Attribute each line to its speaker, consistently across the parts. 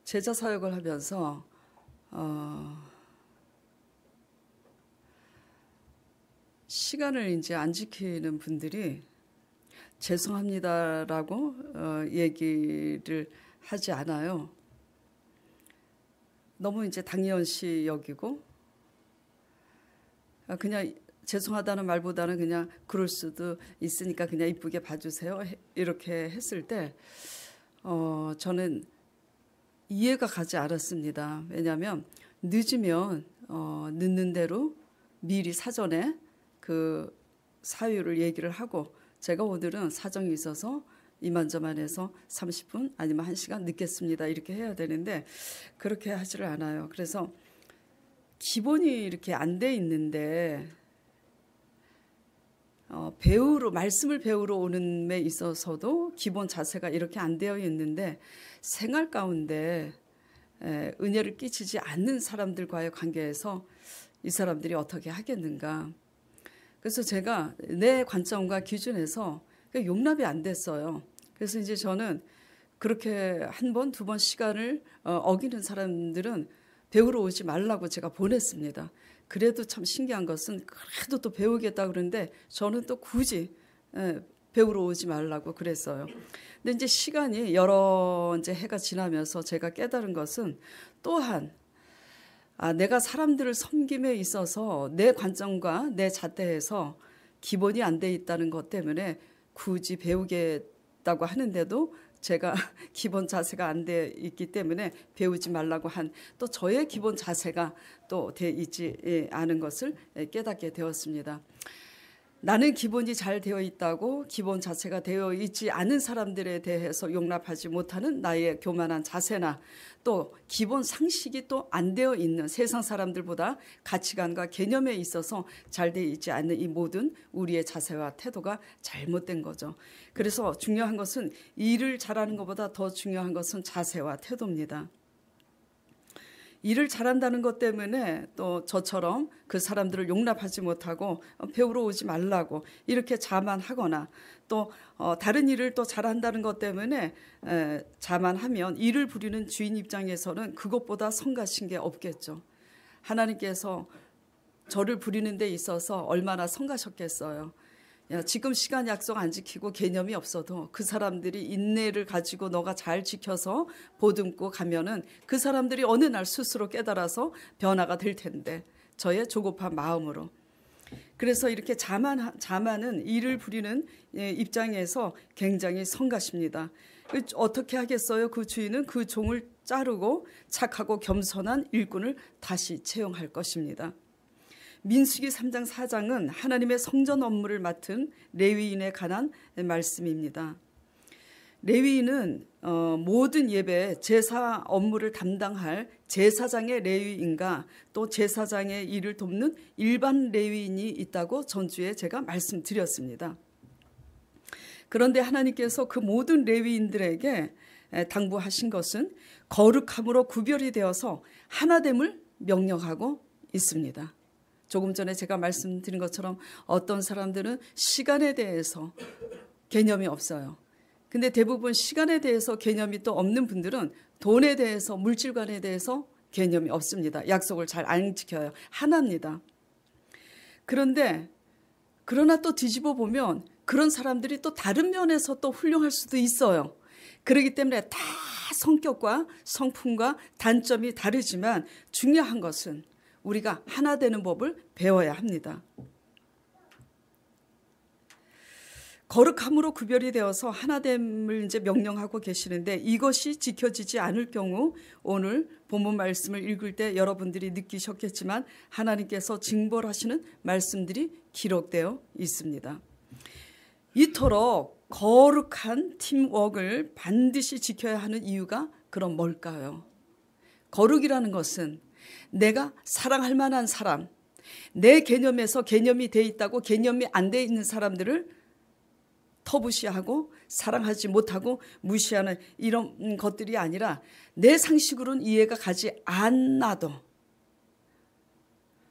Speaker 1: 제자 사역을 하면서 시간을 이제 안 지키는 분들이 죄송합니다라고 얘기를 하지 않아요. 너무 이제 당연시 여기고 그냥 죄송하다는 말보다는 그냥 그럴 수도 있으니까 그냥 이쁘게 봐주세요 이렇게 했을 때 저는 이해가 가지 않았습니다. 왜냐하면 늦으면 늦는 대로 미리 사전에 그 사유를 얘기를 하고 제가 오늘은 사정이 있어서 이만저만해서 30분 아니면 1시간 늦겠습니다 이렇게 해야 되는데 그렇게 하지를 않아요. 그래서 기본이 이렇게 안 돼 있는데 말씀을 배우러 오는 데 있어서도 기본 자세가 이렇게 안 되어 있는데 생활 가운데 은혜를 끼치지 않는 사람들과의 관계에서 이 사람들이 어떻게 하겠는가. 그래서 제가 내 관점과 기준에서 용납이 안 됐어요. 그래서 이제 저는 그렇게 한 번, 두 번 시간을 어기는 사람들은 배우러 오지 말라고 제가 보냈습니다. 그래도 참 신기한 것은 그래도 또 배우겠다 그러는데 저는 또 굳이 배우러 오지 말라고 그랬어요. 근데 이제 시간이 여러 이제 해가 지나면서 제가 깨달은 것은 또한 내가 사람들을 섬김에 있어서 내 관점과 내 잣대에서 기본이 안 돼 있다는 것 때문에 굳이 배우겠다고 하는데도 제가 기본 자세가 안 돼 있기 때문에 배우지 말라고 한 또 저의 기본 자세가 또 돼 있지 않은 것을 깨닫게 되었습니다. 나는 기본이 잘 되어 있다고 기본 자체가 되어 있지 않은 사람들에 대해서 용납하지 못하는 나의 교만한 자세나 또 기본 상식이 또 안 되어 있는 세상 사람들보다 가치관과 개념에 있어서 잘 되어 있지 않는 이 모든 우리의 자세와 태도가 잘못된 거죠. 그래서 중요한 것은 일을 잘하는 것보다 더 중요한 것은 자세와 태도입니다. 일을 잘한다는 것 때문에 또 저처럼 그 사람들을 용납하지 못하고 배우러 오지 말라고 이렇게 자만하거나 또 다른 일을 또 잘한다는 것 때문에 자만하면 일을 부리는 주인 입장에서는 그것보다 성가신 게 없겠죠. 하나님께서 저를 부리는 데 있어서 얼마나 성가셨겠어요. 지금 시간 약속 안 지키고 개념이 없어도 그 사람들이 인내를 가지고 너가 잘 지켜서 보듬고 가면은 그 사람들이 어느 날 스스로 깨달아서 변화가 될 텐데 저의 조급한 마음으로. 그래서 이렇게 자만은 일을 부리는 입장에서 굉장히 성가십니다. 어떻게 하겠어요? 그 주인은 그 종을 자르고 착하고 겸손한 일꾼을 다시 채용할 것입니다. 민수기 3장 4장은 하나님의 성전 업무를 맡은 레위인에 관한 말씀입니다. 레위인은 모든 예배 제사 업무를 담당할 제사장의 레위인과 또 제사장의 일을 돕는 일반 레위인이 있다고 전주에 제가 말씀드렸습니다. 그런데 하나님께서 그 모든 레위인들에게 당부하신 것은 거룩함으로 구별이 되어서 하나됨을 명령하고 있습니다. 조금 전에 제가 말씀드린 것처럼 어떤 사람들은 시간에 대해서 개념이 없어요. 근데 대부분 시간에 대해서 개념이 또 없는 분들은 돈에 대해서 물질관에 대해서 개념이 없습니다. 약속을 잘 안 지켜요. 하나입니다. 그러나 또 뒤집어 보면 그런 사람들이 또 다른 면에서 또 훌륭할 수도 있어요. 그렇기 때문에 다 성격과 성품과 단점이 다르지만 중요한 것은 우리가 하나 되는 법을 배워야 합니다. 거룩함으로 구별이 되어서 하나됨을 이제 명령하고 계시는데 이것이 지켜지지 않을 경우 오늘 본문 말씀을 읽을 때 여러분들이 느끼셨겠지만 하나님께서 징벌하시는 말씀들이 기록되어 있습니다. 이토록 거룩한 팀워크를 반드시 지켜야 하는 이유가 그럼 뭘까요? 거룩이라는 것은 내가 사랑할 만한 사람, 내 개념에서 개념이 돼 있다고 개념이 안 돼 있는 사람들을 터부시하고 사랑하지 못하고 무시하는 이런 것들이 아니라 내 상식으로는 이해가 가지 않아도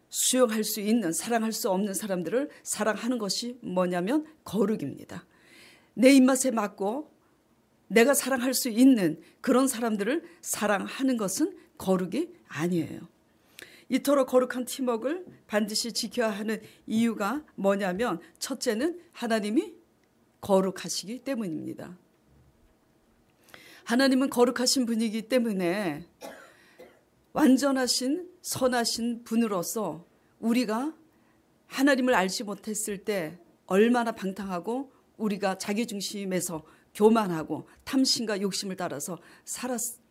Speaker 1: 수용할 수 있는, 사랑할 수 없는 사람들을 사랑하는 것이 뭐냐면 거룩입니다. 내 입맛에 맞고 내가 사랑할 수 있는 그런 사람들을 사랑하는 것은 거룩이 아니에요. 이토록 거룩한 팀워크를 반드시 지켜야 하는 이유가 뭐냐면 첫째는 하나님이 거룩하시기 때문입니다. 하나님은 거룩하신 분이기 때문에 완전하신 선하신 분으로서 우리가 하나님을 알지 못했을 때 얼마나 방탕하고 우리가 자기중심에서 교만하고 탐심과 욕심을 따라서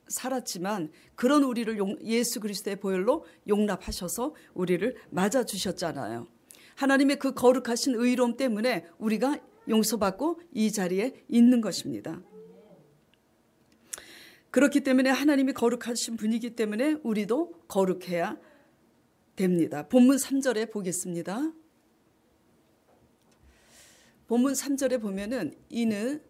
Speaker 1: 살았지만 그런 우리를 예수 그리스도의 보혈로 용납하셔서 우리를 맞아주셨잖아요. 하나님의 그 거룩하신 의로움 때문에 우리가 용서받고 이 자리에 있는 것입니다. 그렇기 때문에 하나님이 거룩하신 분이기 때문에 우리도 거룩해야 됩니다. 본문 3절에 보겠습니다. 본문 3절에 보면은 이는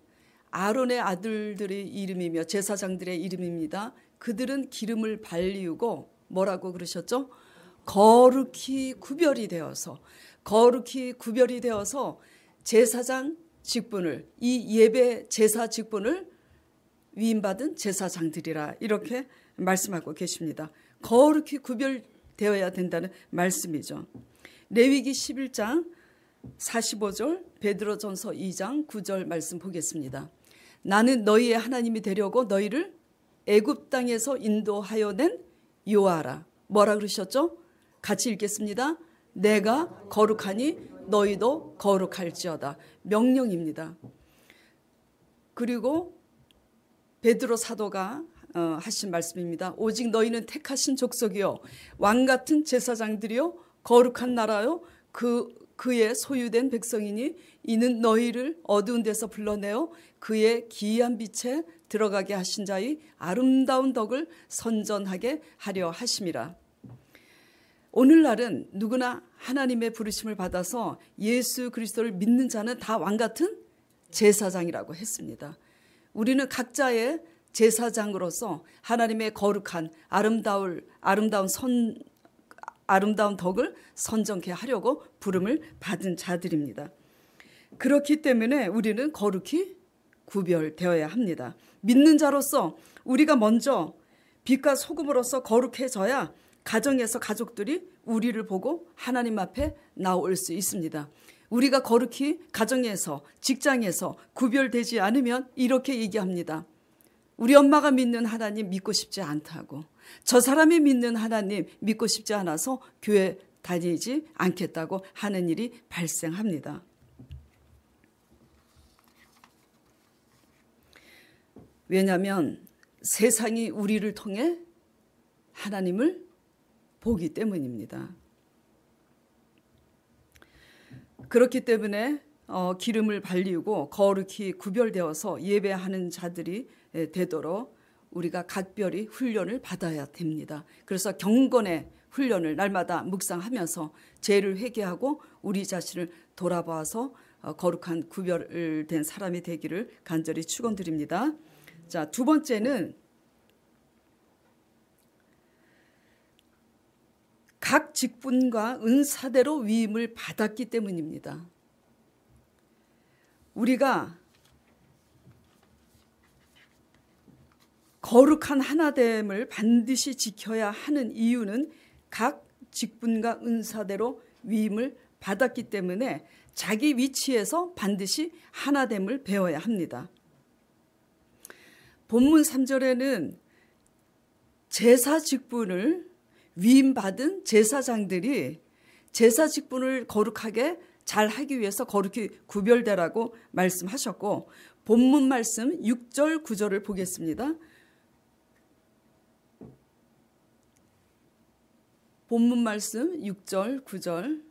Speaker 1: 아론의 아들들의 이름이며 제사장들의 이름입니다. 그들은 기름을 발리우고 뭐라고 그러셨죠? 거룩히 구별이 되어서 제사장 직분을 이 예배 제사 직분을 위임받은 제사장들이라 이렇게 말씀하고 계십니다. 거룩히 구별되어야 된다는 말씀이죠. 레위기 11장 45절 베드로전서 2장 9절 말씀 보겠습니다. 나는 너희의 하나님이 되려고 너희를 애굽 땅에서 인도하여 낸 여호와라. 뭐라 그러셨죠? 같이 읽겠습니다. 내가 거룩하니 너희도 거룩할지어다. 명령입니다. 그리고 베드로 사도가 하신 말씀입니다. 오직 너희는 택하신 족속이요 왕같은 제사장들이요 거룩한 나라요 그의 소유된 백성이니 이는 너희를 어두운 데서 불러내어 그의 기이한 빛에 들어가게 하신 자의 아름다운 덕을 선전하게 하려 하심이라. 오늘날은 누구나 하나님의 부르심을 받아서 예수 그리스도를 믿는 자는 다 왕같은 제사장이라고 했습니다. 우리는 각자의 제사장으로서 하나님의 거룩한 아름다운 덕을 선정케 하려고 부름을 받은 자들입니다. 그렇기 때문에 우리는 거룩히 구별되어야 합니다. 믿는 자로서 우리가 먼저 빛과 소금으로서 거룩해져야 가정에서 가족들이 우리를 보고 하나님 앞에 나올 수 있습니다. 우리가 거룩히 가정에서 직장에서 구별되지 않으면 이렇게 얘기합니다. 우리 엄마가 믿는 하나님 믿고 싶지 않다고, 저 사람이 믿는 하나님 믿고 싶지 않아서 교회 다니지 않겠다고 하는 일이 발생합니다. 왜냐하면 세상이 우리를 통해 하나님을 보기 때문입니다. 그렇기 때문에 기름을 발리우고 거룩히 구별되어서 예배하는 자들이 되도록 우리가 각별히 훈련을 받아야 됩니다. 그래서 경건의 훈련을 날마다 묵상하면서 죄를 회개하고 우리 자신을 돌아봐서 거룩한 구별된 사람이 되기를 간절히 축원드립니다. 자, 두 번째는 각 직분과 은사대로 위임을 받았기 때문입니다. 우리가 거룩한 하나됨을 반드시 지켜야 하는 이유는 각 직분과 은사대로 위임을 받았기 때문에 자기 위치에서 반드시 하나됨을 배워야 합니다. 본문 3절에는 제사 직분을 위임받은 제사장들이 제사 직분을 거룩하게 잘 하기 위해서 거룩히 구별되라고 말씀하셨고, 본문 말씀 6절 9절을 보겠습니다. 본문 말씀 6절 9절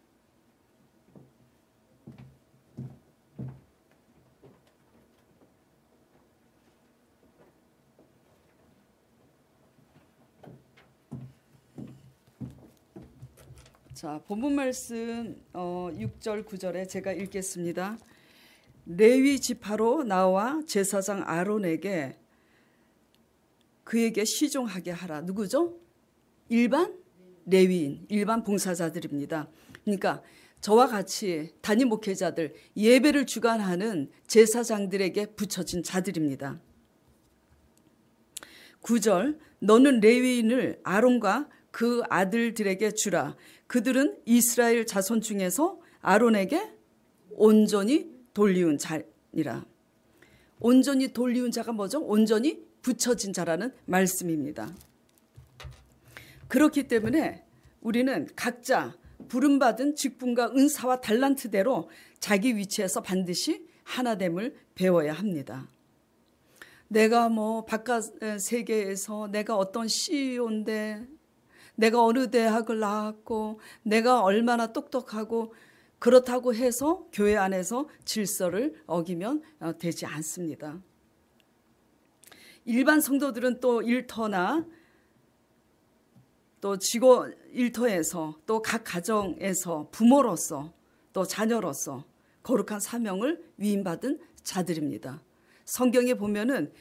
Speaker 1: 자, 본문 말씀 6절 9절에 제가 읽겠습니다. 레위 지파로 나와 제사장 아론에게 그에게 시종하게 하라. 누구죠? 일반 레위인, 일반 봉사자들입니다. 그러니까 저와 같이 단임 목회자들, 예배를 주관하는 제사장들에게 붙여진 자들입니다. 9절 너는 레위인을 아론과 그 아들들에게 주라. 그들은 이스라엘 자손 중에서 아론에게 온전히 돌리운 자니라. 온전히 돌리운 자가 뭐죠? 온전히 붙여진 자라는 말씀입니다. 그렇기 때문에 우리는 각자 부름받은 직분과 은사와 달란트대로 자기 위치에서 반드시 하나됨을 배워야 합니다. 내가 바깥 세계에서 내가 어떤 CEO인데 내가 어느 대학을 나왔고 내가 얼마나 똑똑하고 그렇다고 해서 교회 안에서 질서를 어기면 되지 않습니다. 일반 성도들은 또 일터나 또 직원 일터에서 또 각 가정에서 부모로서 또 자녀로서 거룩한 사명을 위임받은 자들입니다. 성경에 보면은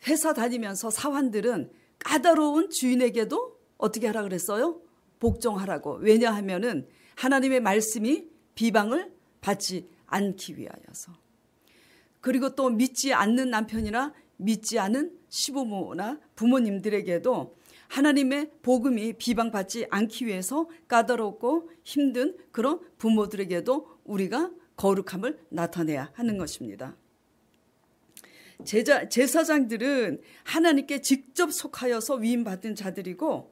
Speaker 1: 회사 다니면서 사환들은 까다로운 주인에게도 어떻게 하라 그랬어요? 복종하라고. 왜냐하면은 하나님의 말씀이 비방을 받지 않기 위하여서. 그리고 또 믿지 않는 남편이나 믿지 않은 시부모나 부모님들에게도 하나님의 복음이 비방받지 않기 위해서 까다롭고 힘든 그런 부모들에게도 우리가 거룩함을 나타내야 하는 것입니다. 제사장들은 하나님께 직접 속하여서 위임받은 자들이고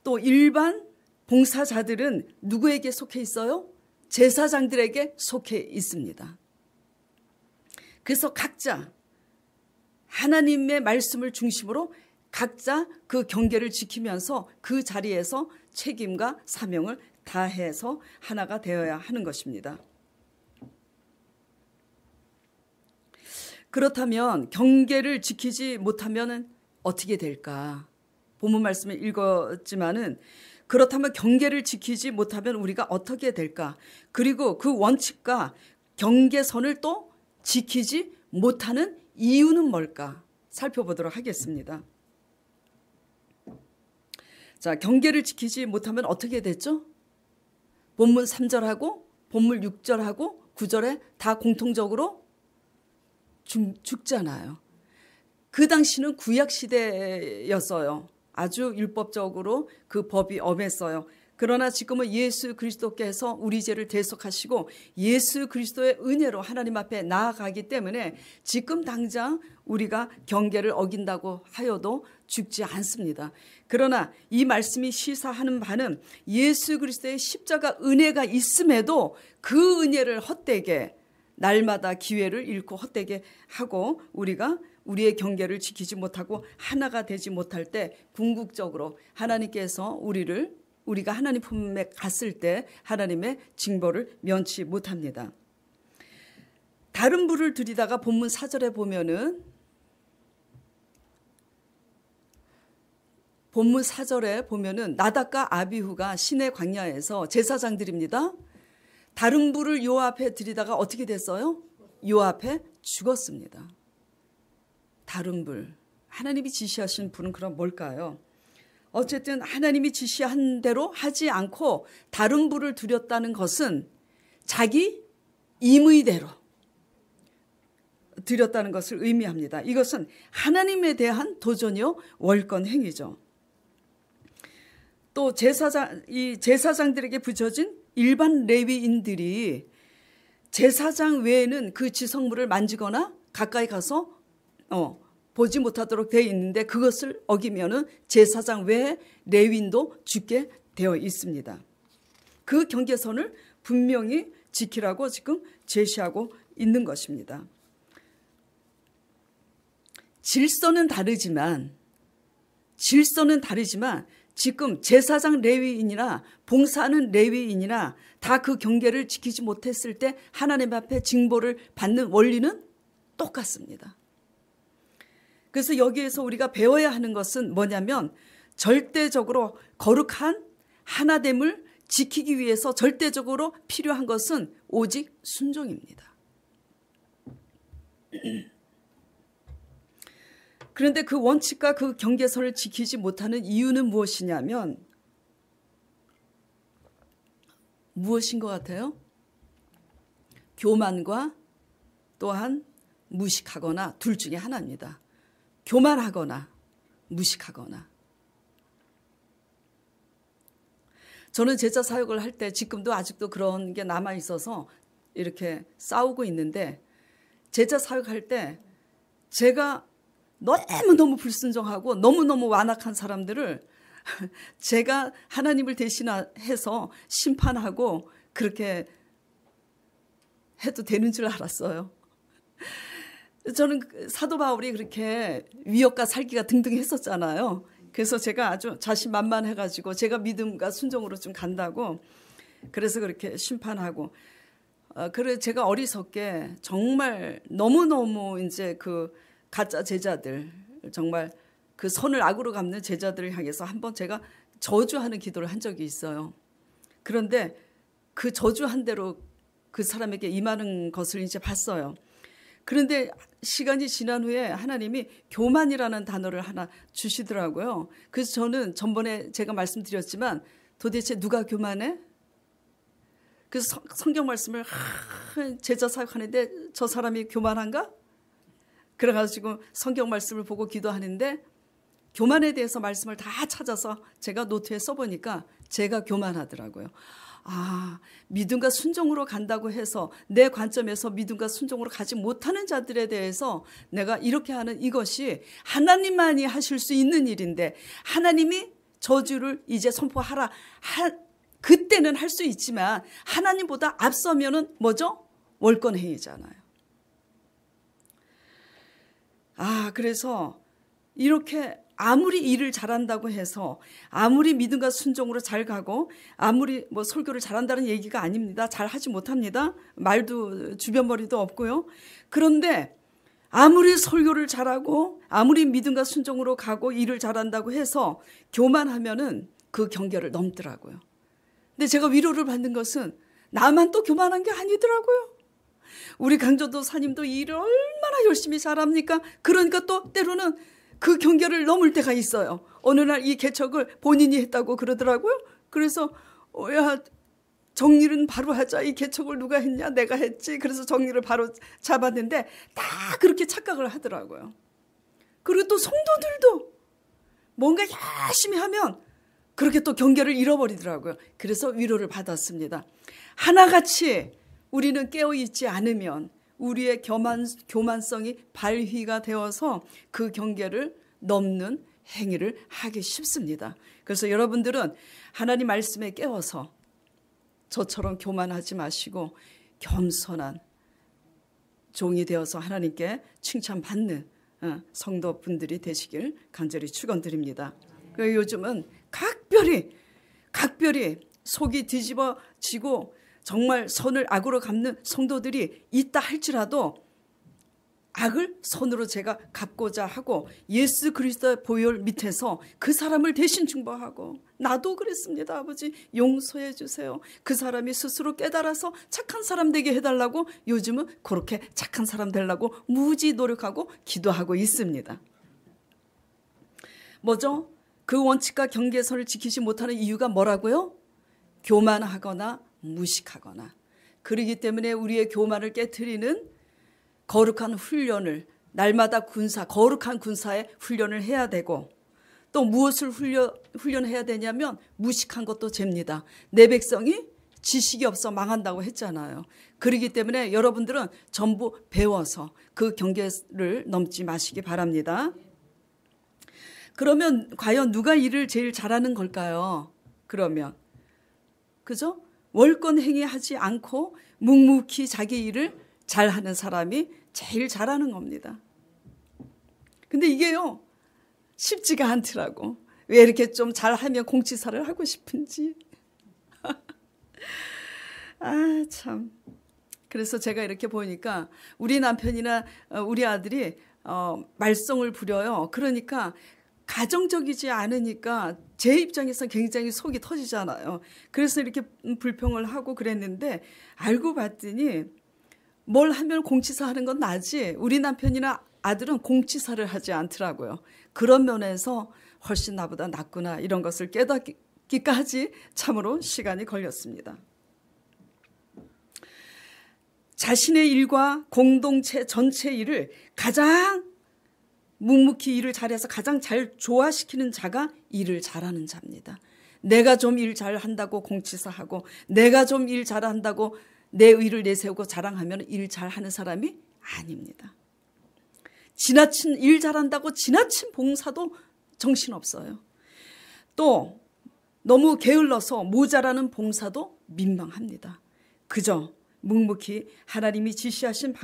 Speaker 1: 또 일반 봉사자들은 누구에게 속해 있어요? 제사장들에게 속해 있습니다. 그래서 각자 하나님의 말씀을 중심으로 각자 그 경계를 지키면서 그 자리에서 책임과 사명을 다해서 하나가 되어야 하는 것입니다. 그렇다면 경계를 지키지 못하면 어떻게 될까? 본문 말씀을 읽었지만은 그렇다면 경계를 지키지 못하면 우리가 어떻게 될까? 그리고 그 원칙과 경계선을 또 지키지 못하는 이유는 뭘까? 살펴보도록 하겠습니다. 자, 경계를 지키지 못하면 어떻게 됐죠? 본문 3절하고 본문 6절하고 9절에 다 공통적으로 죽잖아요. 그 당시는 구약시대였어요. 아주 율법적으로 그 법이 엄했어요. 그러나 지금은 예수 그리스도께서 우리 죄를 대속하시고 예수 그리스도의 은혜로 하나님 앞에 나아가기 때문에 지금 당장 우리가 경계를 어긴다고 하여도 죽지 않습니다. 그러나 이 말씀이 시사하는 바는 예수 그리스도의 십자가 은혜가 있음에도 그 은혜를 헛되게 날마다 기회를 잃고 헛되게 하고 우리가 우리의 경계를 지키지 못하고 하나가 되지 못할 때 궁극적으로 하나님께서 우리가 하나님 품에 갔을 때 하나님의 징벌을 면치 못합니다. 다른 불을 들이다가 본문 4절에 보면은 본문 4절에 보면은 나답과 아비후가 시내 광야에서 제사장들입니다. 다른 불을 요 앞에 들이다가 어떻게 됐어요? 요 앞에 죽었습니다. 다른 불. 하나님이 지시하신 불은 그럼 뭘까요? 어쨌든 하나님이 지시한 대로 하지 않고 다른 불을 들였다는 것은 자기 임의대로 드렸다는 것을 의미합니다. 이것은 하나님에 대한 도전이요 월권 행위죠. 또 이 제사장들에게 붙여진 일반 레위인들이 제사장 외에는 그 지성물을 만지거나 가까이 가서 보지 못하도록 되어 있는데 그것을 어기면은 제사장 외에 레위인도 죽게 되어 있습니다. 그 경계선을 분명히 지키라고 지금 제시하고 있는 것입니다. 질서는 다르지만 지금 제사장 레위인이나 봉사하는 레위인이나 다 그 경계를 지키지 못했을 때 하나님 앞에 징벌을 받는 원리는 똑같습니다. 그래서 여기에서 우리가 배워야 하는 것은 뭐냐면 절대적으로 거룩한 하나됨을 지키기 위해서 절대적으로 필요한 것은 오직 순종입니다. 그런데 그 원칙과 그 경계선을 지키지 못하는 이유는 무엇이냐면 무엇인 것 같아요? 교만과 또한 무식하거나 둘 중에 하나입니다. 교만하거나 무식하거나. 저는 제자 사역을 할 때 지금도 아직도 그런 게 남아 있어서 이렇게 싸우고 있는데, 제자 사역할 때 제가 너무너무 불순종하고 너무너무 완악한 사람들을 제가 하나님을 대신해서 심판하고 그렇게 해도 되는 줄 알았어요. 저는 사도 바울이 그렇게 위협과 살기가 등등했었잖아요. 그래서 제가 아주 자신만만해가지고 제가 믿음과 순종으로 좀 간다고 그래서 그렇게 심판하고, 그래 제가 어리석게 정말 너무너무 이제 그 가짜 제자들, 정말 그 선을 악으로 갚는 제자들을 향해서 한번 제가 저주하는 기도를 한 적이 있어요. 그런데 그 저주한 대로 그 사람에게 임하는 것을 이제 봤어요. 그런데 시간이 지난 후에 하나님이 교만이라는 단어를 하나 주시더라고요. 그래서 저는 전번에 제가 말씀드렸지만 도대체 누가 교만해? 그래서 성경 말씀을 제자 사역하는데 저 사람이 교만한가? 그래가지고 성경 말씀을 보고 기도하는데 교만에 대해서 말씀을 다 찾아서 제가 노트에 써보니까 제가 교만하더라고요. 아, 믿음과 순종으로 간다고 해서 내 관점에서 믿음과 순종으로 가지 못하는 자들에 대해서 내가 이렇게 하는 이것이 하나님만이 하실 수 있는 일인데, 하나님이 저주를 이제 선포하라. 그때는 할 수 있지만 하나님보다 앞서면은 뭐죠? 월권행위잖아요. 그래서 이렇게 아무리 일을 잘한다고 해서, 아무리 믿음과 순종으로 잘 가고, 아무리 뭐 설교를 잘한다는 얘기가 아닙니다. 잘 하지 못합니다. 말도 주변머리도 없고요. 그런데 아무리 설교를 잘하고 아무리 믿음과 순종으로 가고 일을 잘한다고 해서 교만하면은 그 경계를 넘더라고요. 근데 제가 위로를 받는 것은 나만 또 교만한 게 아니더라고요. 우리 강조도 사님도 일을 얼마나 열심히 잘합니까? 그러니까 또 때로는 그 경계를 넘을 때가 있어요. 어느 날 이 개척을 본인이 했다고 그러더라고요. 그래서 야, 정리는 바로 하자. 이 개척을 누가 했냐? 내가 했지. 그래서 정리를 바로 잡았는데 다 그렇게 착각을 하더라고요. 그리고 또 성도들도 뭔가 열심히 하면 그렇게 또 경계를 잃어버리더라고요. 그래서 위로를 받았습니다. 하나같이 우리는 깨어있지 않으면 우리의 교만성이 발휘가 되어서 그 경계를 넘는 행위를 하기 쉽습니다. 그래서 여러분들은 하나님 말씀에 깨어서 저처럼 교만하지 마시고 겸손한 종이 되어서 하나님께 칭찬받는 성도분들이 되시길 간절히 축원드립니다. 요즘은 각별히 속이 뒤집어지고 정말 선을 악으로 갚는 성도들이 있다 할지라도 악을 선으로 제가 갚고자 하고 예수 그리스도의 보혈 밑에서 그 사람을 대신 중보하고, 나도 그랬습니다. 아버지 용서해 주세요. 그 사람이 스스로 깨달아서 착한 사람 되게 해달라고 요즘은 그렇게 착한 사람 되려고 무지 노력하고 기도하고 있습니다. 뭐죠? 그 원칙과 경계선을 지키지 못하는 이유가 뭐라고요? 교만하거나 무식하거나. 그러기 때문에 우리의 교만을 깨트리는 거룩한 훈련을, 날마다 거룩한 군사의 훈련을 해야 되고, 또 무엇을 훈련해야 되냐면 무식한 것도 죄입니다. 내 백성이 지식이 없어 망한다고 했잖아요. 그렇기 때문에 여러분들은 전부 배워서 그 경계를 넘지 마시기 바랍니다. 그러면 과연 누가 일을 제일 잘하는 걸까요? 그러면 그죠? 월권행위 하지 않고 묵묵히 자기 일을 잘하는 사람이 제일 잘하는 겁니다. 근데 이게요 쉽지가 않더라고. 왜 이렇게 좀 잘하면 공치사를 하고 싶은지. 참. 그래서 제가 이렇게 보니까 우리 남편이나 우리 아들이 말썽을 부려요. 그러니까 가정적이지 않으니까 제 입장에서 굉장히 속이 터지잖아요. 그래서 이렇게 불평을 하고 그랬는데 알고 봤더니 뭘 하면 공치사 하는 건 나지 우리 남편이나 아들은 공치사를 하지 않더라고요. 그런 면에서 훨씬 나보다 낫구나 이런 것을 깨닫기까지 참으로 시간이 걸렸습니다. 자신의 일과 공동체 전체 일을 가장 묵묵히 일을 잘해서 가장 잘 조화시키는 자가 일을 잘하는 자입니다. 내가 좀 일 잘한다고 공치사하고 내가 좀 일 잘한다고 내 의를 내세우고 자랑하면 일 잘하는 사람이 아닙니다. 지나친 일 잘한다고 지나친 봉사도 정신없어요. 또 너무 게을러서 모자라는 봉사도 민망합니다. 그저 묵묵히 하나님이 지시하신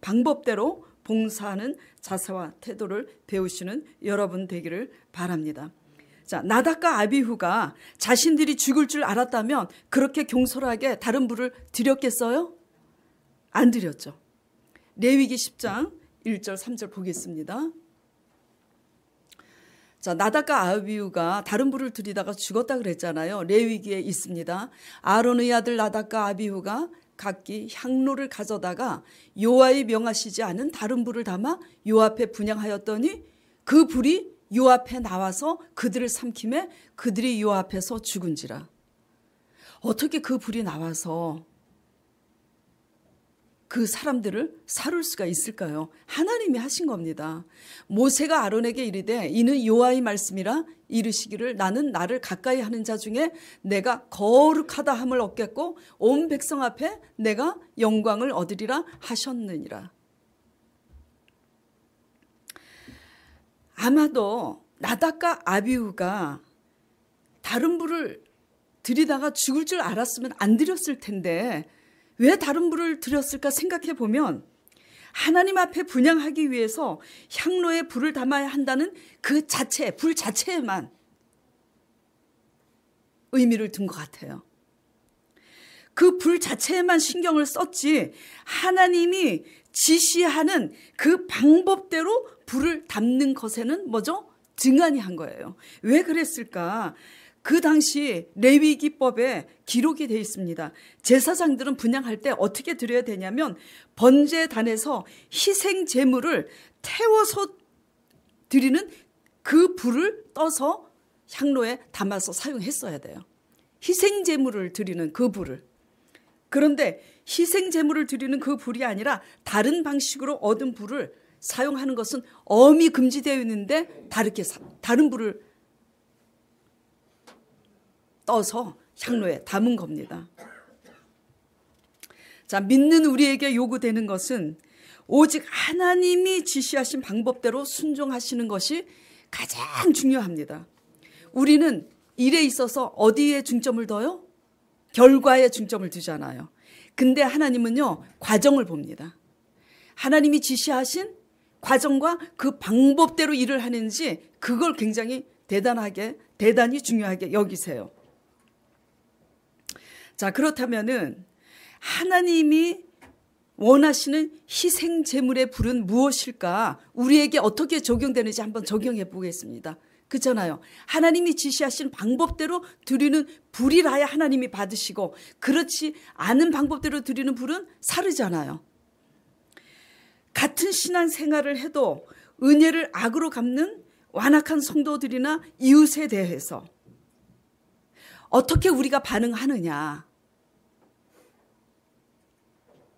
Speaker 1: 방법대로 봉사하는 자세와 태도를 배우시는 여러분 되기를 바랍니다. 자, 나답과 아비후가 자신들이 죽을 줄 알았다면 그렇게 경솔하게 다른 불을 드렸겠어요? 안 드렸죠. 레위기 10장 1절 3절 보겠습니다. 자, 나답과 아비후가 다른 불을 드리다가 죽었다 그랬잖아요. 레위기에 있습니다. 아론의 아들 나답과 아비후가 각기 향로를 가져다가 여호와의 명하시지 않은 다른 불을 담아 요 앞에 분향하였더니 그 불이 요 앞에 나와서 그들을 삼킴에 그들이 요 앞에서 죽은지라. 어떻게 그 불이 나와서 그 사람들을 살을 수가 있을까요? 하나님이 하신 겁니다. 모세가 아론에게 이르되 이는 여호와의 말씀이라 이르시기를 나는 나를 가까이 하는 자 중에 내가 거룩하다 함을 얻겠고 온 백성 앞에 내가 영광을 얻으리라 하셨느니라. 아마도 나답과 아비후가 다른 불을 들이다가 죽을 줄 알았으면 안 드렸을 텐데 왜 다른 불을 드렸을까 생각해 보면 하나님 앞에 분향하기 위해서 향로에 불을 담아야 한다는 그 자체, 불 자체에만 의미를 둔 것 같아요. 그 불 자체에만 신경을 썼지 하나님이 지시하는 그 방법대로 불을 담는 것에는 뭐죠? 증안이 한 거예요. 왜 그랬을까? 그 당시 레위기법에 기록이 되어 있습니다. 제사장들은 분향할 때 어떻게 드려야 되냐면 번제단에서 희생 제물을 태워서 드리는 그 불을 떠서 향로에 담아서 사용했어야 돼요. 희생 제물을 드리는 그 불을. 그런데 희생 제물을 드리는 그 불이 아니라 다른 방식으로 얻은 불을 사용하는 것은 엄히 금지되어 있는데 다른 불을 떠서 향로에 담은 겁니다. 자, 믿는 우리에게 요구되는 것은 오직 하나님이 지시하신 방법대로 순종하시는 것이 가장 중요합니다. 우리는 일에 있어서 어디에 중점을 둬요? 결과에 중점을 두잖아요. 근데 하나님은요, 과정을 봅니다. 하나님이 지시하신 과정과 그 방법대로 일을 하는지 그걸 굉장히 대단히 중요하게 여기세요. 자, 그렇다면은 하나님이 원하시는 희생 제물의 불은 무엇일까? 우리에게 어떻게 적용되는지 한번 적용해 보겠습니다. 그렇잖아요. 하나님이 지시하신 방법대로 드리는 불이라야 하나님이 받으시고 그렇지 않은 방법대로 드리는 불은 사르잖아요. 같은 신앙생활을 해도 은혜를 악으로 갚는 완악한 성도들이나 이웃에 대해서 어떻게 우리가 반응하느냐.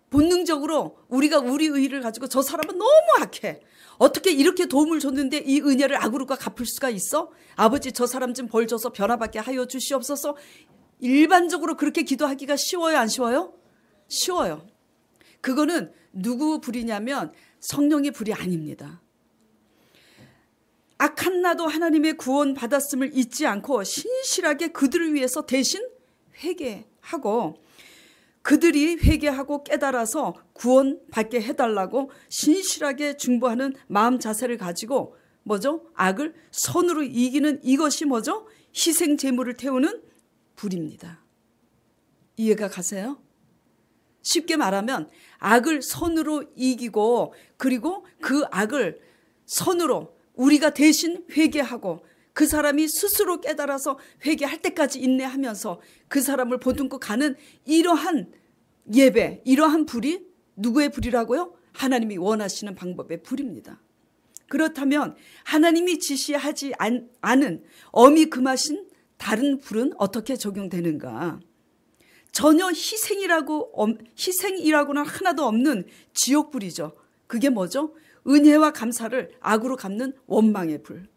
Speaker 1: 본능적으로 우리가 우리 의의를 가지고 저 사람은 너무 악해. 어떻게 이렇게 도움을 줬는데 이 은혜를 악으로 갚을 수가 있어? 아버지 저 사람 좀 벌 줘서 변화받게 하여 주시옵소서. 일반적으로 그렇게 기도하기가 쉬워요? 안 쉬워요? 쉬워요. 그거는 누구 불이냐면 성령의 불이 아닙니다. 악한 나도 하나님의 구원 받았음을 잊지 않고 신실하게 그들을 위해서 대신 회개하고 그들이 회개하고 깨달아서 구원받게 해달라고 신실하게 중보하는 마음 자세를 가지고 뭐죠? 악을 선으로 이기는 이것이 뭐죠? 희생 제물을 태우는 불입니다. 이해가 가세요? 쉽게 말하면 악을 선으로 이기고 그리고 그 악을 선으로 우리가 대신 회개하고 그 사람이 스스로 깨달아서 회개할 때까지 인내하면서 그 사람을 보듬고 가는 이러한 예배, 이러한 불이 누구의 불이라고요? 하나님이 원하시는 방법의 불입니다. 그렇다면 하나님이 지시하지 않은 엄히 금하신 다른 불은 어떻게 적용되는가? 전혀 희생이라고는 하나도 없는 지옥불이죠. 그게 뭐죠? 은혜와 감사를 악으로 갚는 원망의 불.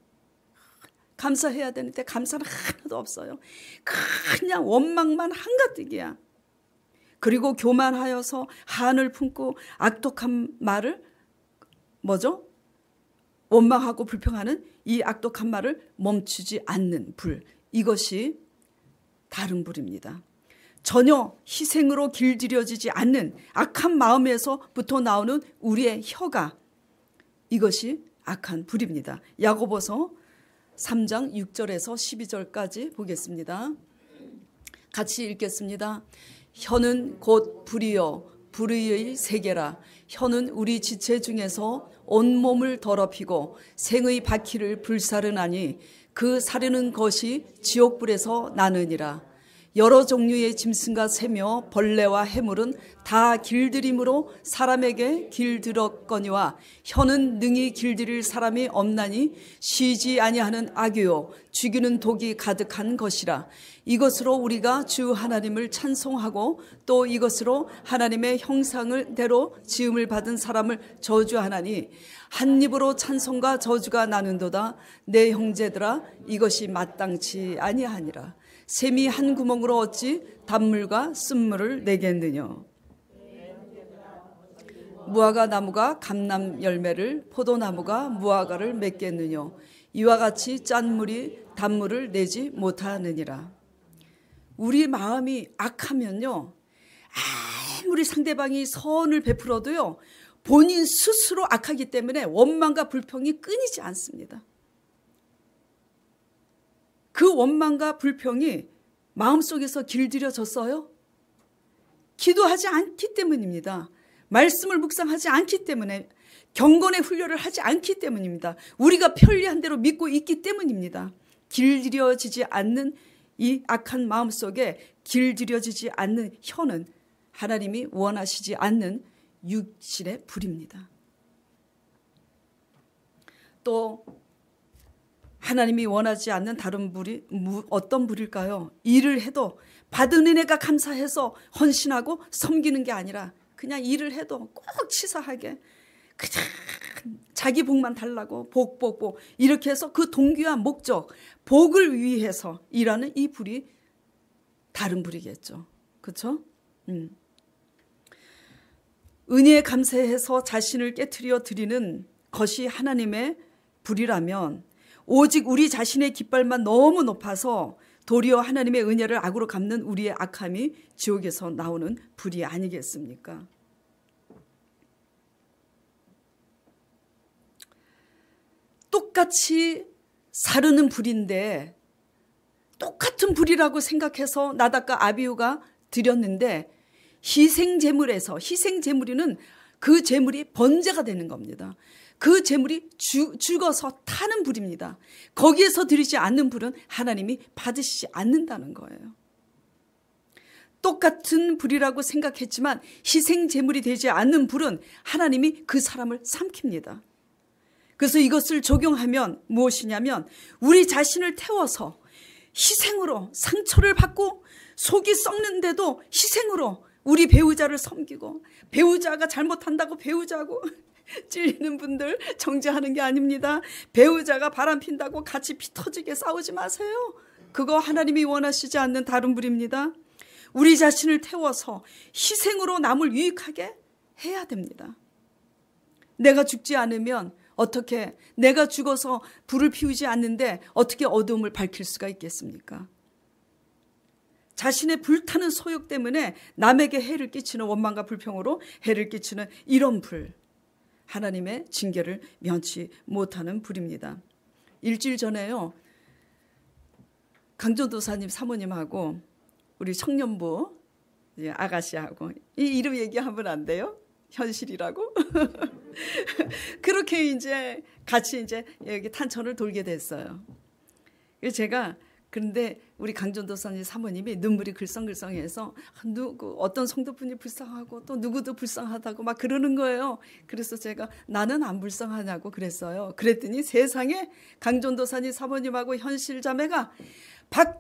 Speaker 1: 감사해야 되는데 감사는 하나도 없어요. 그냥 원망만 한가득이야. 그리고 교만하여서 한을 품고 악독한 말을 뭐죠? 원망하고 불평하는 이 악독한 말을 멈추지 않는 불. 이것이 다른 불입니다. 전혀 희생으로 길들여지지 않는 악한 마음에서부터 나오는 우리의 혀가, 이것이 악한 불입니다. 야고보서 3장 6절에서 12절까지 보겠습니다. 같이 읽겠습니다. 혀는 곧 불이요 불의의 세계라. 혀는 우리 지체 중에서 온몸을 더럽히고 생의 바퀴를 불사르나니 그 사르는 것이 지옥불에서 나느니라. 여러 종류의 짐승과 새며 벌레와 해물은 다 길들임으로 사람에게 길들었거니와 혀는 능히 길들일 사람이 없나니 쉬지 아니하는 악유요 죽이는 독이 가득한 것이라. 이것으로 우리가 주 하나님을 찬송하고 또 이것으로 하나님의 형상대로 지음을 받은 사람을 저주하나니 한 입으로 찬송과 저주가 나는도다. 내 형제들아 이것이 마땅치 아니하니라. 샘이 한 구멍으로 어찌 단물과 쓴물을 내겠느냐. 무화과 나무가 감람 열매를, 포도나무가 무화과를 맺겠느냐. 이와 같이 짠 물이 단물을 내지 못하느니라. 우리 마음이 악하면요, 아무리 상대방이 선을 베풀어도요, 본인 스스로 악하기 때문에 원망과 불평이 끊이지 않습니다. 그 원망과 불평이 마음속에서 길들여졌어요? 기도하지 않기 때문입니다. 말씀을 묵상하지 않기 때문에, 경건의 훈련을 하지 않기 때문입니다. 우리가 편리한 대로 믿고 있기 때문입니다. 길들여지지 않는 이 악한 마음속에 길들여지지 않는 혀는 하나님이 원하시지 않는 육신의 불입니다. 또 하나님이 원하지 않는 다른 불이 어떤 불일까요? 일을 해도 받은 은혜가 감사해서 헌신하고 섬기는 게 아니라 그냥 일을 해도 꼭 치사하게 그냥 자기 복만 달라고 복 이렇게 해서 그 동기와 목적, 복을 위해서 일하는 이 불이 다른 불이겠죠. 그렇죠? 은혜에 감사해서 자신을 깨트려 드리는 것이 하나님의 불이라면 오직 우리 자신의 깃발만 너무 높아서 도리어 하나님의 은혜를 악으로 갚는 우리의 악함이 지옥에서 나오는 불이 아니겠습니까? 똑같이 사르는 불인데 똑같은 불이라고 생각해서 나답과 아비후가 드렸는데 희생제물에는 그 제물이 번제가 되는 겁니다. 그 제물이 죽어서 타는 불입니다. 거기에서 드리지 않는 불은 하나님이 받으시지 않는다는 거예요. 똑같은 불이라고 생각했지만 희생 제물이 되지 않는 불은 하나님이 그 사람을 삼킵니다. 그래서 이것을 적용하면 무엇이냐면 우리 자신을 태워서 희생으로 상처를 받고 속이 썩는데도 희생으로 우리 배우자를 섬기고, 배우자가 잘못한다고 배우자고 찔리는 분들 정죄하는 게 아닙니다. 배우자가 바람핀다고 같이 피 터지게 싸우지 마세요. 그거 하나님이 원하시지 않는 다른 불입니다. 우리 자신을 태워서 희생으로 남을 유익하게 해야 됩니다. 내가 죽지 않으면 어떻게, 내가 죽어서 불을 피우지 않는데 어떻게 어두움을 밝힐 수가 있겠습니까? 자신의 불타는 소욕 때문에 남에게 해를 끼치는 원망과 불평으로 해를 끼치는 이런 불, 하나님의 징계를 면치 못하는 불입니다. 일주일 전에요, 강전도사님 사모님하고 우리 청년부 아가씨하고, 이 이름 얘기하면 안 돼요? 현실이라고? 그렇게 이제 같이 이제 여기 탄천을 돌게 됐어요. 제가, 그런데 우리 강전도사님 사모님이 눈물이 글썽글썽해서 어떤 성도분이 불쌍하고 또 누구도 불쌍하다고 막 그러는 거예요. 그래서 제가 나는 안 불쌍하냐고 그랬어요. 그랬더니 세상에 강전도사님 사모님하고 현실자매가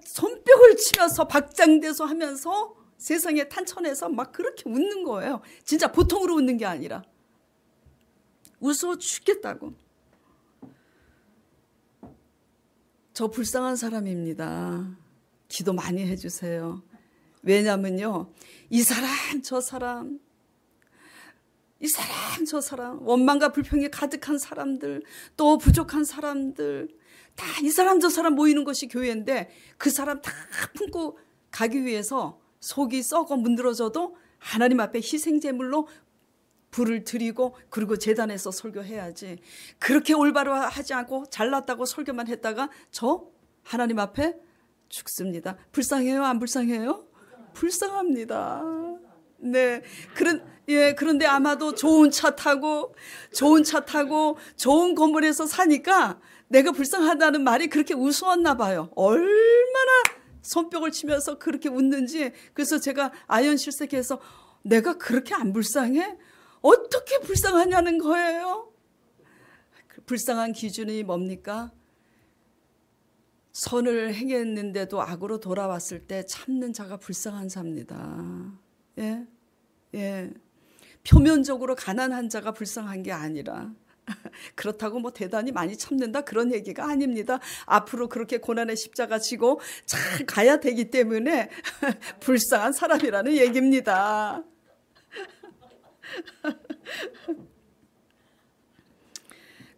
Speaker 1: 손뼉을 치면서 박장대소 하면서 세상에 탄천에서 막 그렇게 웃는 거예요. 진짜 보통으로 웃는 게 아니라. 무서워 죽겠다고. 저 불쌍한 사람입니다. 기도 많이 해주세요. 왜냐면요, 이 사람 저 사람, 이 사람 저 사람, 원망과 불평이 가득한 사람들, 또 부족한 사람들, 다 이 사람 저 사람 모이는 것이 교회인데, 그 사람 다 품고 가기 위해서 속이 썩어 문드러져도 하나님 앞에 희생제물로 불을 드리고, 그리고 제단에서 설교해야지. 그렇게 올바로 하지 않고 잘났다고 설교만 했다가 저 하나님 앞에 죽습니다. 불쌍해요? 안 불쌍해요? 불쌍합니다. 네. 그런데 아마도 좋은 차 타고 좋은 건물에서 사니까 내가 불쌍하다는 말이 그렇게 우스웠나 봐요. 얼마나 손뼉을 치면서 그렇게 웃는지. 그래서 제가 아연실색해서 내가 그렇게 안 불쌍해? 어떻게 불쌍하냐는 거예요. 불쌍한 기준이 뭡니까? 선을 행했는데도 악으로 돌아왔을 때 참는 자가 불쌍한 자입니다. 예? 예. 표면적으로 가난한 자가 불쌍한 게 아니라, 그렇다고 뭐 대단히 많이 참는다 그런 얘기가 아닙니다. 앞으로 그렇게 고난의 십자가 지고 잘 가야 되기 때문에 불쌍한 사람이라는 얘기입니다.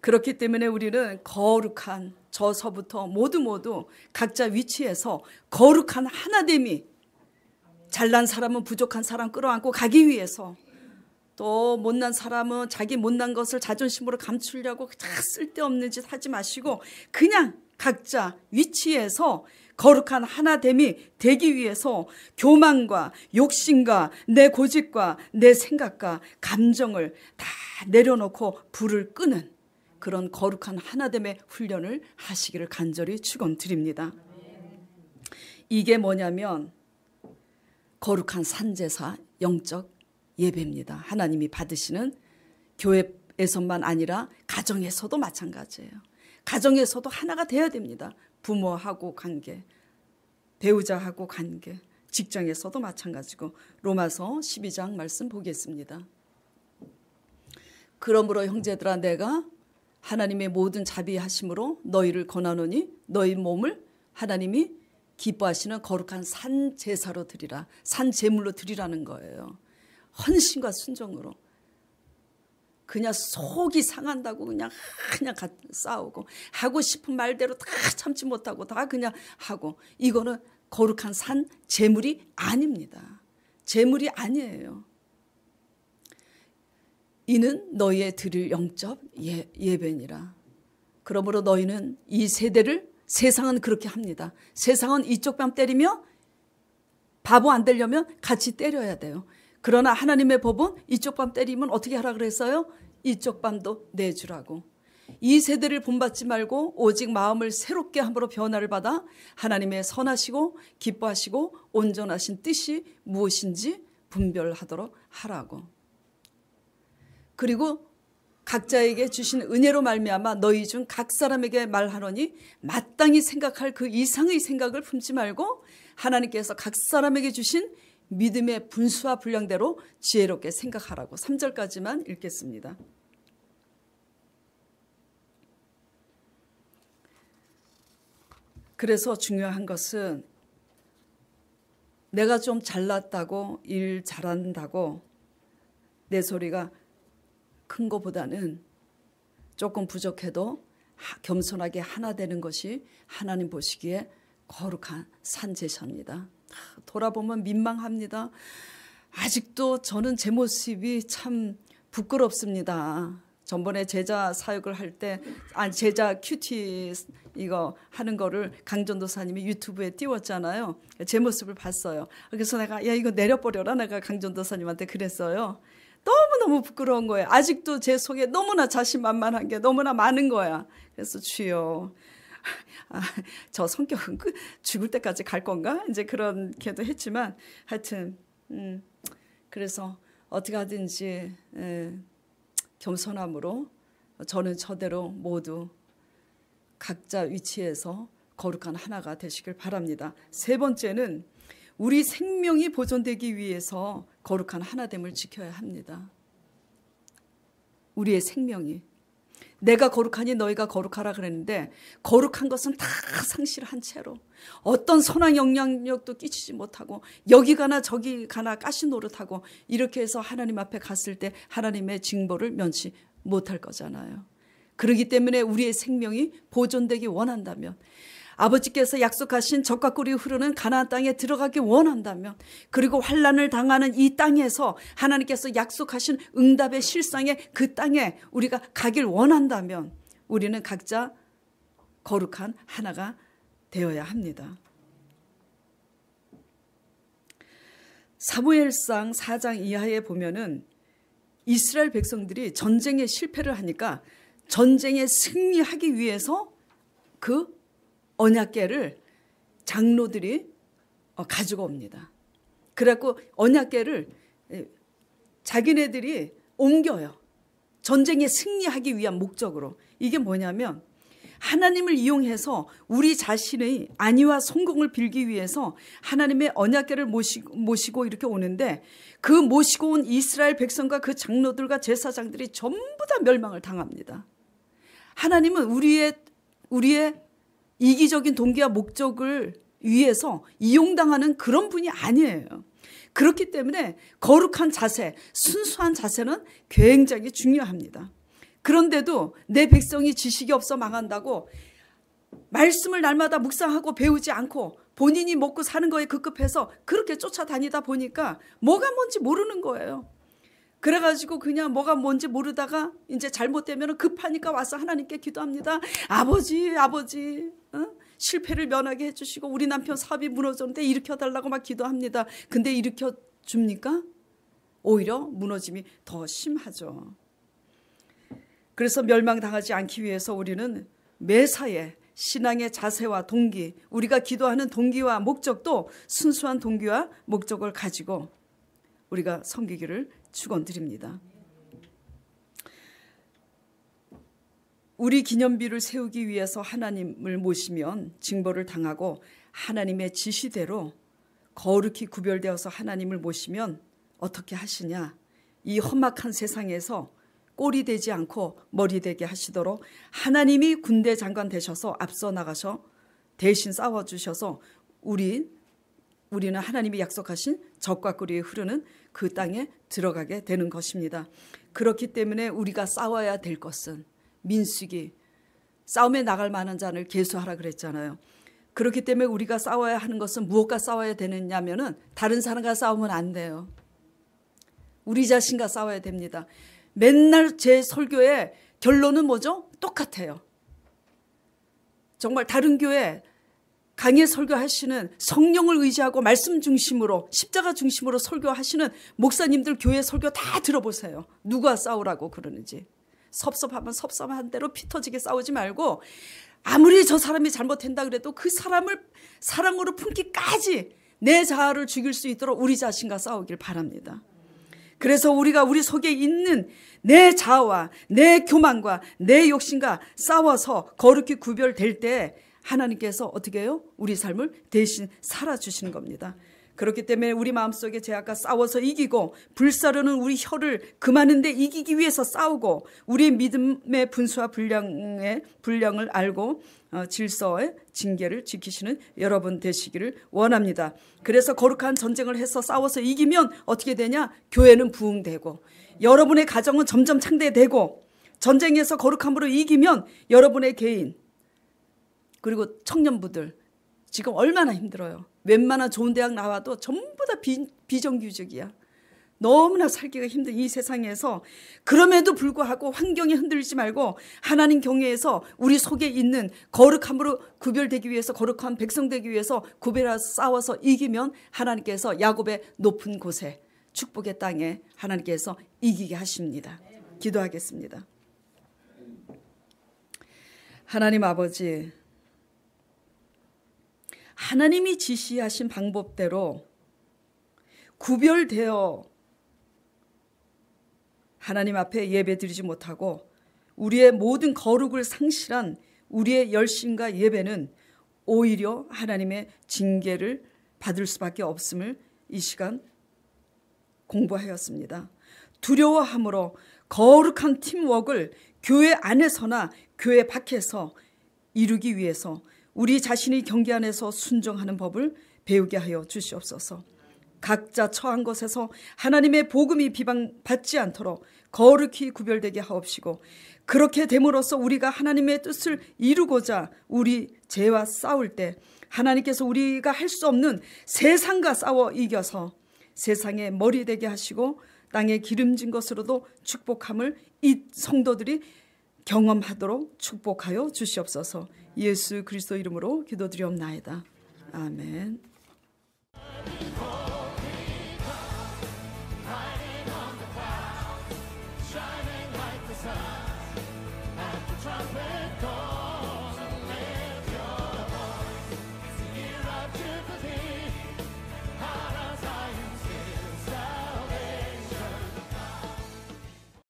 Speaker 1: 그렇기 때문에 우리는 거룩한 저서부터 모두 각자 위치에서 거룩한 하나됨이, 잘난 사람은 부족한 사람 끌어안고 가기 위해서, 또 못난 사람은 자기 못난 것을 자존심으로 감추려고 쓸데없는 짓 하지 마시고 그냥 각자 위치에서 거룩한 하나됨이 되기 위해서 교만과 욕심과 내 고집과 내 생각과 감정을 다 내려놓고 불을 끄는 그런 거룩한 하나됨의 훈련을 하시기를 간절히 축원드립니다. 이게 뭐냐면 거룩한 산제사, 영적 예배입니다. 하나님이 받으시는, 교회에서만 아니라 가정에서도 마찬가지예요. 가정에서도 하나가 돼야 됩니다. 부모하고 관계, 배우자하고 관계, 직장에서도 마찬가지고. 로마서 12장 말씀 보겠습니다. 그러므로 형제들아, 내가 하나님의 모든 자비하심으로 너희를 권하노니 너희 몸을 하나님이 기뻐하시는 거룩한 산 제사로 드리라. 산 제물로 드리라는 거예요. 헌신과 순종으로. 그냥 속이 상한다고 그냥 싸우고, 하고 싶은 말대로 다 참지 못하고 다 그냥 하고, 이거는 거룩한 산 제물이 아닙니다. 제물이 아니에요. 이는 너희의 드릴 영적 예배니라. 그러므로 너희는 이 세대를, 세상은 그렇게 합니다. 세상은 이쪽 뺨 때리며 바보 안 되려면 같이 때려야 돼요. 그러나 하나님의 법은 이쪽 뺨 때리면 어떻게 하라 그랬어요? 이쪽 뺨도 내주라고. 이 세대를 본받지 말고 오직 마음을 새롭게 함으로 변화를 받아 하나님의 선하시고 기뻐하시고 온전하신 뜻이 무엇인지 분별하도록 하라고. 그리고 각자에게 주신 은혜로 말미암아 너희 중 각 사람에게 말하노니 마땅히 생각할 그 이상의 생각을 품지 말고 하나님께서 각 사람에게 주신 믿음의 분수와 분량대로 지혜롭게 생각하라고. 3절까지만 읽겠습니다. 그래서 중요한 것은 내가 좀 잘났다고, 일 잘한다고 내 소리가 큰 것보다는 조금 부족해도 겸손하게 하나 되는 것이 하나님 보시기에 거룩한 산제사입니다. 돌아보면 민망합니다. 아직도 저는 제 모습이 참 부끄럽습니다. 전번에 제자 사역을 할 때, 제자 큐티 이거 하는 거를 강전도사님이 유튜브에 띄웠잖아요. 제 모습을 봤어요. 그래서 내가 야 이거 내려버려라, 내가 강전도사님한테 그랬어요. 너무너무 부끄러운 거예요. 아직도 제 속에 너무나 자신만만한 게 너무나 많은 거야. 그래서 주여, 저 성격은 죽을 때까지 갈 건가? 이제 그렇게도 했지만 하여튼 그래서 어떻게 하든지 겸손함으로 저는 저대로 모두 각자 위치에서 거룩한 하나가 되시길 바랍니다. 세 번째는 우리 생명이 보존되기 위해서 거룩한 하나됨을 지켜야 합니다. 우리의 생명이. 내가 거룩하니 너희가 거룩하라 그랬는데 거룩한 것은 다 상실한 채로 어떤 선한 영향력도 끼치지 못하고 여기 가나 저기 가나 가시 노릇하고 이렇게 해서 하나님 앞에 갔을 때 하나님의 징벌을 면치 못할 거잖아요. 그렇기 때문에 우리의 생명이 보존되기 원한다면, 아버지께서 약속하신 젖과 꿀이 흐르는 가나안 땅에 들어가기 원한다면, 그리고 환난을 당하는 이 땅에서 하나님께서 약속하신 응답의 실상의 그 땅에 우리가 가길 원한다면 우리는 각자 거룩한 하나가 되어야 합니다. 사무엘상 4장 이하에 보면은 이스라엘 백성들이 전쟁에 실패를 하니까 전쟁에 승리하기 위해서 그 언약궤를 장로들이 가지고 옵니다. 그래갖고 언약궤를 자기네들이 옮겨요. 전쟁에 승리하기 위한 목적으로. 이게 뭐냐면 하나님을 이용해서 우리 자신의 안위와 성공을 빌기 위해서 하나님의 언약궤를 모시고 이렇게 오는데, 그 모시고 온 이스라엘 백성과 그 장로들과 제사장들이 전부 다 멸망을 당합니다. 하나님은 우리의 이기적인 동기와 목적을 위해서 이용당하는 그런 분이 아니에요. 그렇기 때문에 거룩한 자세, 순수한 자세는 굉장히 중요합니다. 그런데도 내 백성이 지식이 없어 망한다고 말씀을 날마다 묵상하고 배우지 않고 본인이 먹고 사는 거에 급급해서 그렇게 쫓아다니다 보니까 뭐가 뭔지 모르는 거예요. 그래가지고 그냥 뭐가 뭔지 모르다가 이제 잘못되면 급하니까 와서 하나님께 기도합니다. 아버지 실패를 면하게 해주시고 우리 남편 사업이 무너졌는데 일으켜달라고 막 기도합니다. 근데 일으켜줍니까? 오히려 무너짐이 더 심하죠. 그래서 멸망당하지 않기 위해서 우리는 매사에 신앙의 자세와 동기, 우리가 기도하는 동기와 목적도 순수한 동기와 목적을 가지고 우리가 섬기기를 축원드립니다. 우리 기념비를 세우기 위해서 하나님을 모시면 징벌을 당하고, 하나님의 지시대로 거룩히 구별되어서 하나님을 모시면 어떻게 하시냐? 이 험악한 세상에서 꼴이 되지 않고 머리 되게 하시도록 하나님이 군대 장관 되셔서 앞서 나가셔 대신 싸워주셔서 우리는 하나님이 약속하신 젖과 꿀이 흐르는 그 땅에 들어가게 되는 것입니다. 그렇기 때문에 우리가 싸워야 될 것은, 민수기 싸움에 나갈 만한 자를 계수하라 그랬잖아요. 그렇기 때문에 우리가 싸워야 하는 것은 무엇과 싸워야 되느냐면은 다른 사람과 싸우면 안 돼요. 우리 자신과 싸워야 됩니다. 맨날 제 설교의 결론은 뭐죠? 똑같아요. 정말 다른 교회 강의 설교하시는 성령을 의지하고 말씀 중심으로 십자가 중심으로 설교하시는 목사님들 교회 설교 다 들어보세요. 누가 싸우라고 그러는지. 섭섭하면 섭섭한 대로 피 터지게 싸우지 말고, 아무리 저 사람이 잘못한다 그래도 그 사람을 사랑으로 품기까지 내 자아를 죽일 수 있도록 우리 자신과 싸우길 바랍니다. 그래서 우리가 우리 속에 있는 내 자아와 내 교만과 내 욕심과 싸워서 거룩히 구별될 때 하나님께서 어떻게 해요? 우리 삶을 대신 살아주시는 겁니다. 그렇기 때문에 우리 마음속에 죄악과 싸워서 이기고, 불사르는 우리 혀를 금하는데 이기기 위해서 싸우고, 우리의 믿음의 분수와 분량을 알고 질서의 징계를 지키시는 여러분 되시기를 원합니다. 그래서 거룩한 전쟁을 해서 싸워서 이기면 어떻게 되냐? 교회는 부흥되고, 여러분의 가정은 점점 창대되고, 전쟁에서 거룩함으로 이기면 여러분의 개인, 그리고 청년부들 지금 얼마나 힘들어요. 웬만한 좋은 대학 나와도 전부 다 비정규직이야. 너무나 살기가 힘든 이 세상에서, 그럼에도 불구하고 환경에 흔들리지 말고 하나님 경외에서 우리 속에 있는 거룩함으로 구별되기 위해서, 거룩한 백성 되기 위해서 구별해서 싸워서 이기면 하나님께서 야곱의 높은 곳에, 축복의 땅에 하나님께서 이기게 하십니다. 기도하겠습니다. 하나님 아버지, 하나님이 지시하신 방법대로 구별되어 하나님 앞에 예배드리지 못하고 우리의 모든 거룩을 상실한 우리의 열심과 예배는 오히려 하나님의 징계를 받을 수밖에 없음을 이 시간 공부하였습니다. 두려워함으로 거룩한 팀워크를 교회 안에서나 교회 밖에서 이루기 위해서 우리 자신이 경계 안에서 순종하는 법을 배우게 하여 주시옵소서. 각자 처한 곳에서 하나님의 복음이 비방받지 않도록 거룩히 구별되게 하옵시고, 그렇게 됨으로써 우리가 하나님의 뜻을 이루고자 우리 죄와 싸울 때 하나님께서 우리가 할 수 없는 세상과 싸워 이겨서 세상의 머리 되게 하시고 땅에 기름진 것으로도 축복함을 이 성도들이 경험하도록 축복하여 주시옵소서. 예수 그리스도 이름으로 기도드리옵나이다. 아멘.